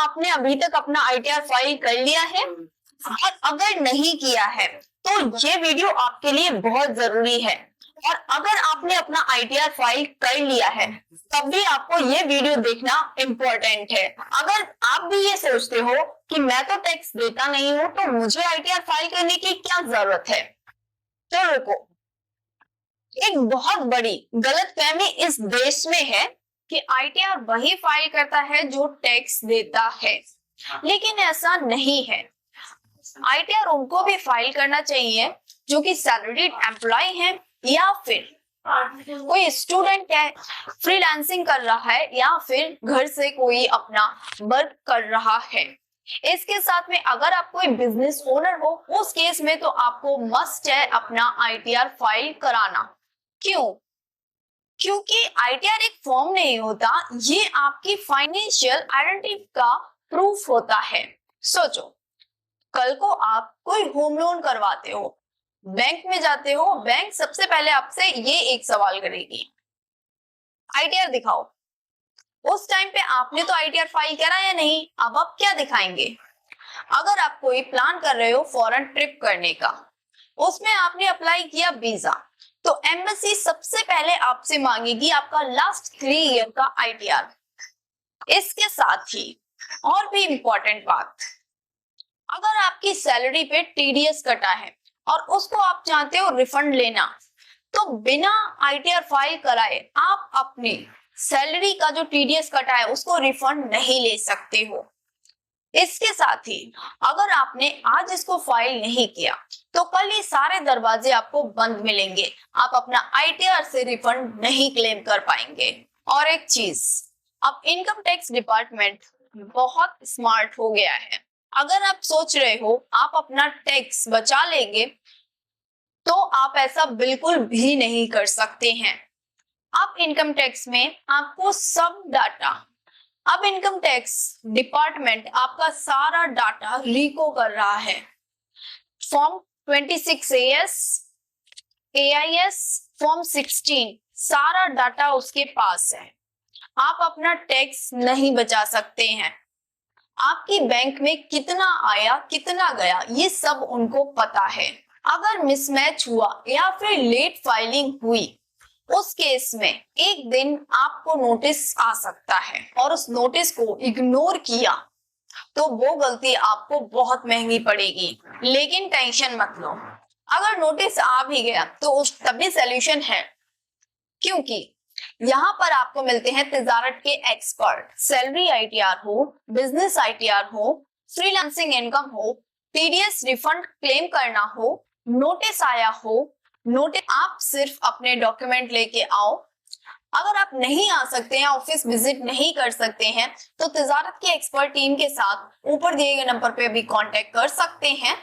आपने अभी तक अपना आईटीआर फाइल कर लिया है, और अगर नहीं किया है तो ये वीडियो आपके लिए बहुत जरूरी है। और अगर आपने अपना आईटीआर फाइल कर लिया है तब भी आपको ये वीडियो देखना इम्पोर्टेंट है। अगर आप भी ये सोचते हो कि मैं तो टैक्स देता नहीं हूं तो मुझे आईटीआर फाइल करने की क्या जरूरत है, तो रुको। एक बहुत बड़ी गलतफहमी इस देश में है कि आईटीआर वही फाइल करता है जो टैक्स देता है, लेकिन ऐसा नहीं है। आईटीआर उनको भी फाइल करना चाहिए जो कि सैलरीड एम्प्लॉय है, या फिर कोई स्टूडेंट है, फ्रीलांसिंग कर रहा है, या फिर घर से कोई अपना वर्क कर रहा है। इसके साथ में अगर आप कोई बिजनेस ओनर हो, उस केस में तो आपको मस्ट है अपना आईटीआर फाइल कराना। क्यों? क्योंकि आईटीआर एक फॉर्म नहीं होता, ये आपकी फाइनेंशियल आइडेंटिटी का प्रूफ होता है। सोचो, कल को आप कोई होम लोन करवाते हो, बैंक में जाते हो, बैंक सबसे पहले आपसे ये एक सवाल करेगी, आईटीआर दिखाओ। उस टाइम पे आपने तो आईटीआर फाइल करा या नहीं, अब आप क्या दिखाएंगे? अगर आप कोई प्लान कर रहे हो फॉरेन ट्रिप करने का, उसमें आपने अप्लाई किया वीजा, तो एम्बेसी सबसे पहले आपसे मांगेगी आपका लास्ट 3 ईयर का आईटीआर। इसके साथ ही और भी इंपॉर्टेंट बात, अगर आपकी सैलरी पे टीडीएस कटा है और उसको आप चाहते हो रिफंड लेना, तो बिना आईटीआर फाइल कराए आप अपनी सैलरी का जो टीडीएस कटा है उसको रिफंड नहीं ले सकते हो। इसके साथ ही अगर आपने आज इसको फाइल नहीं किया तो कल ये सारे दरवाजे आपको बंद मिलेंगे, आप अपना आईटीआर से रिफंड नहीं क्लेम कर पाएंगे। और एक चीज, अब इनकम टैक्स डिपार्टमेंट बहुत स्मार्ट हो गया है। अगर आप सोच रहे हो आप अपना टैक्स बचा लेंगे, तो आप ऐसा बिल्कुल भी नहीं कर सकते हैं। अब इनकम टैक्स में आपको सब डाटा, अब इनकम टैक्स डिपार्टमेंट आपका सारा डाटा रिको कर रहा है। फॉर्म 26 एएस, एआईएस, फॉर्म 16, सारा डाटा उसके पास है। आप अपना टैक्स नहीं बचा सकते हैं। आपकी बैंक में कितना आया कितना गया ये सब उनको पता है। अगर मिसमैच हुआ या फिर लेट फाइलिंग हुई, उस केस में एक दिन आपको नोटिस आ सकता है, और उस नोटिस को इग्नोर किया तो वो गलती आपको बहुत महंगी पड़ेगी। लेकिन टेंशन मत लो, अगर नोटिस आ भी गया तो उस तभी सॉल्यूशन है, क्योंकि यहाँ पर आपको मिलते हैं तिजारत के एक्सपर्ट। सैलरी आईटीआर हो, बिजनेस आईटीआर हो, फ्रीलांसिंग इनकम हो, टीडीएस रिफंड क्लेम करना हो, नोटिस आया हो, नोटिस, आप सिर्फ अपने डॉक्यूमेंट लेके आओ। अगर आप नहीं आ सकते हैं, ऑफिस विजिट नहीं कर सकते हैं, तो तिजारत की एक्सपर्ट टीम के साथ ऊपर दिए गए नंबर पे भी कांटेक्ट कर सकते हैं।